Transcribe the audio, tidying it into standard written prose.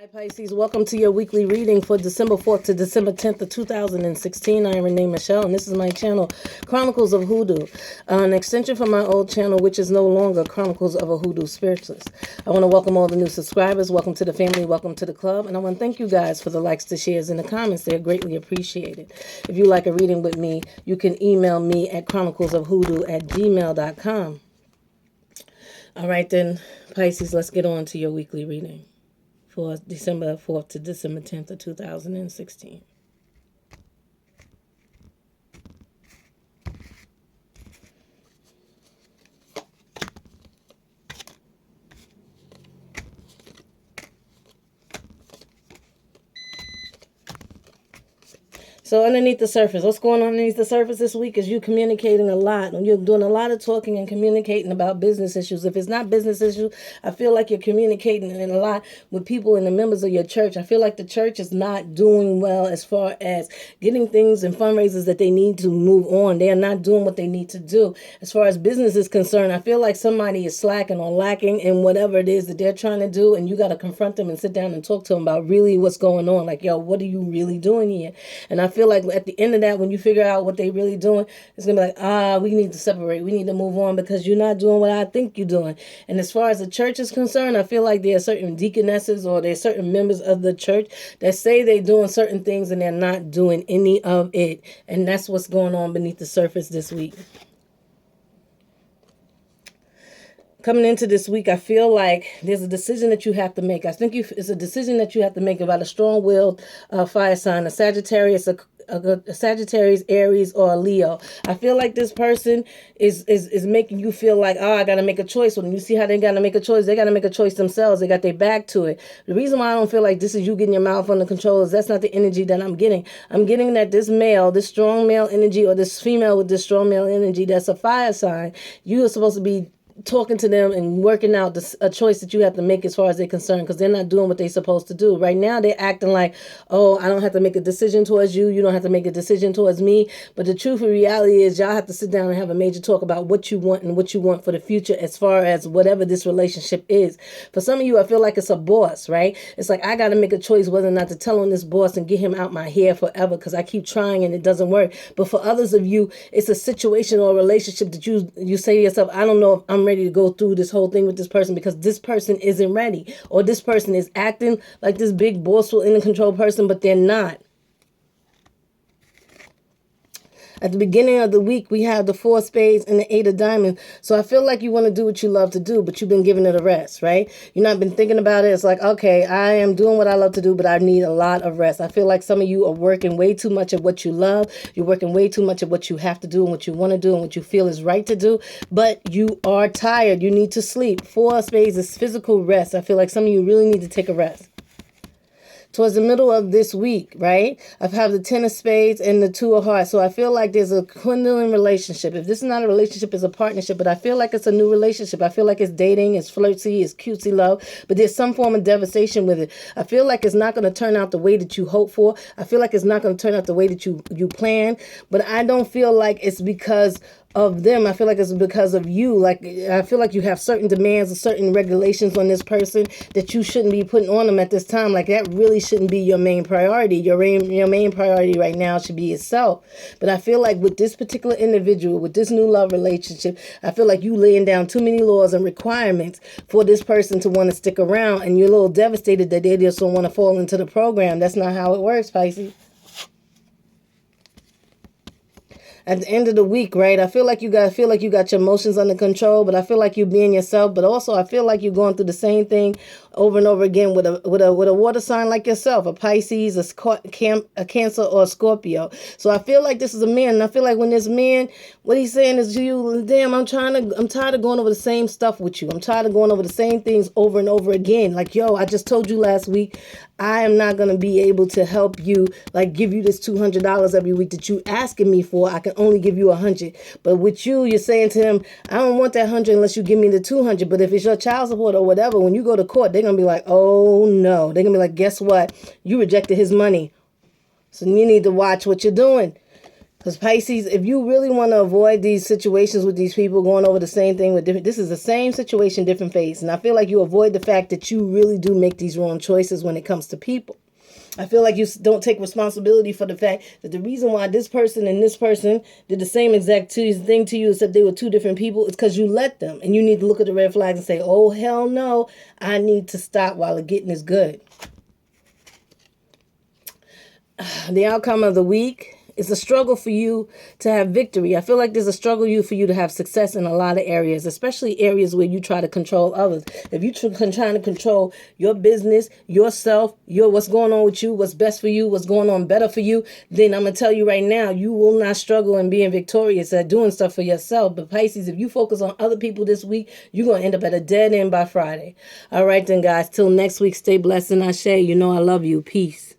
Hi Pisces, welcome to your weekly reading for December 4th to December 10th of 2016. I am Renee Michelle and this is my channel, Chronicles of Hoodoo, an extension from my old channel, which is no longer Chronicles of a Hoodoo Spiritualist. I want to welcome all the new subscribers, welcome to the family, welcome to the club, and I want to thank you guys for the likes, the shares, and the comments. They are greatly appreciated. If you like a reading with me, you can email me at chroniclesofhoodoo@gmail.com. All right then, Pisces, let's get on to your weekly reading for December 4th to December 10th of 2016. So underneath the surface, what's going on underneath the surface this week is you communicating a lot. You're doing a lot of talking and communicating about business issues. If it's not business issues, I feel like you're communicating a lot with people and the members of your church. I feel like the church is not doing well as far as getting things and fundraisers that they need to move on. They are not doing what they need to do. As far as business is concerned, I feel like somebody is slacking or lacking in whatever it is that they're trying to do, and you got to confront them and sit down and talk to them about really what's going on. Like, yo, what are you really doing here? And I feel like at the end of that, when you figure out what they really doing, it's going to be like, we need to separate. We need to move on because you're not doing what I think you're doing. And as far as the church is concerned, I feel like there are certain deaconesses or there are certain members of the church that say they're doing certain things and they're not doing any of it. And that's what's going on beneath the surface this week. Coming into this week, I feel like there's a decision that you have to make. I think it's a decision that you have to make about a strong-willed fire sign, a Sagittarius, a Sagittarius, Aries, or a Leo. I feel like this person is making you feel like, I got to make a choice. When you see how they got to make a choice, they got to make a choice themselves. They got their back to it. The reason why I don't feel like this is you getting your mouth under control is that's not the energy that I'm getting. I'm getting that this male, this strong male energy, or this female with this strong male energy, that's a fire sign, you are supposed to be talking to them and working out a choice that you have to make as far as they're concerned, because they're not doing what they're supposed to do. Right now, they're acting like, I don't have to make a decision towards you. You don't have to make a decision towards me. But the truth and reality is y'all have to sit down and have a major talk about what you want and what you want for the future as far as whatever this relationship is. For some of you, I feel like it's a boss, right? It's like I got to make a choice whether or not to tell on this boss and get him out my hair forever because I keep trying and it doesn't work. But for others of you, it's a situation or a relationship that you say to yourself, I don't know if I'm ready to go through this whole thing with this person because this person isn't ready, or this person is acting like this big bossful in control person, but they're not. At the beginning of the week, we have the 4 spades and the 8 of diamonds. So I feel like you want to do what you love to do, but you've been giving it a rest, right? You've not been thinking about it. It's like, okay, I am doing what I love to do, but I need a lot of rest. I feel like some of you are working way too much at what you love. You're working way too much at what you have to do and what you want to do and what you feel is right to do, but you are tired. You need to sleep. 4 spades is physical rest. I feel like some of you really need to take a rest. Towards the middle of this week, right? I have the 10 of spades and the 2 of hearts. So I feel like there's a dwindling relationship. If this is not a relationship, it's a partnership. But I feel like it's a new relationship. I feel like it's dating, it's flirty, it's cutesy love. But there's some form of devastation with it. I feel like it's not going to turn out the way that you hope for. I feel like it's not going to turn out the way that you plan. But I don't feel like it's because of them. I feel like it's because of you. Like, I feel like you have certain demands or certain regulations on this person that you shouldn't be putting on them at this time. Like, that really shouldn't be your main priority. Your main priority right now should be yourself. But I feel like with this particular individual, with this new love relationship, I feel like you laying down too many laws and requirements for this person to want to stick around, and you're a little devastated that they just don't want to fall into the program. That's not how it works, Pisces. At the end of the week, right? I feel like you got your emotions under control, but I feel like you're being yourself. But also, I feel like you're going through the same thing over and over again with a water sign like yourself, a Pisces, a Cancer, or a Scorpio. So I feel like this is a man, and I feel like when this man, what he's saying is to you, damn, I'm tired of going over the same stuff with you. I'm tired of going over the same things over and over again. Like, yo, I just told you last week, I am not going to be able to help you, like give you this $200 every week that you asking me for. I can only give you 100. But with you, you're saying to him, I don't want that 100 unless you give me the 200. But if it's your child support or whatever, when you go to court, they're going to be like, oh no. They're going to be like, guess what? You rejected his money. So you need to watch what you're doing. Because Pisces, if you really want to avoid these situations with these people going over the same thing with different, this is the same situation, different phase. And I feel like you avoid the fact that you really do make these wrong choices when it comes to people. I feel like you don't take responsibility for the fact that the reason why this person and this person did the same exact thing to you, except they were two different people, is because you let them. And you need to look at the red flags and say, oh, hell no, I need to stop while the getting is good. The outcome of the week is a struggle for you to have victory. I feel like there's a struggle for you to have success in a lot of areas, especially areas where you try to control others. If you're trying to control your business, yourself, what's going on with you, what's best for you, what's going on better for you, then I'm going to tell you right now, you will not struggle in being victorious at doing stuff for yourself. But Pisces, if you focus on other people this week, you're going to end up at a dead end by Friday. All right then, guys. Till next week, stay blessed and ashe. You know I love you. Peace.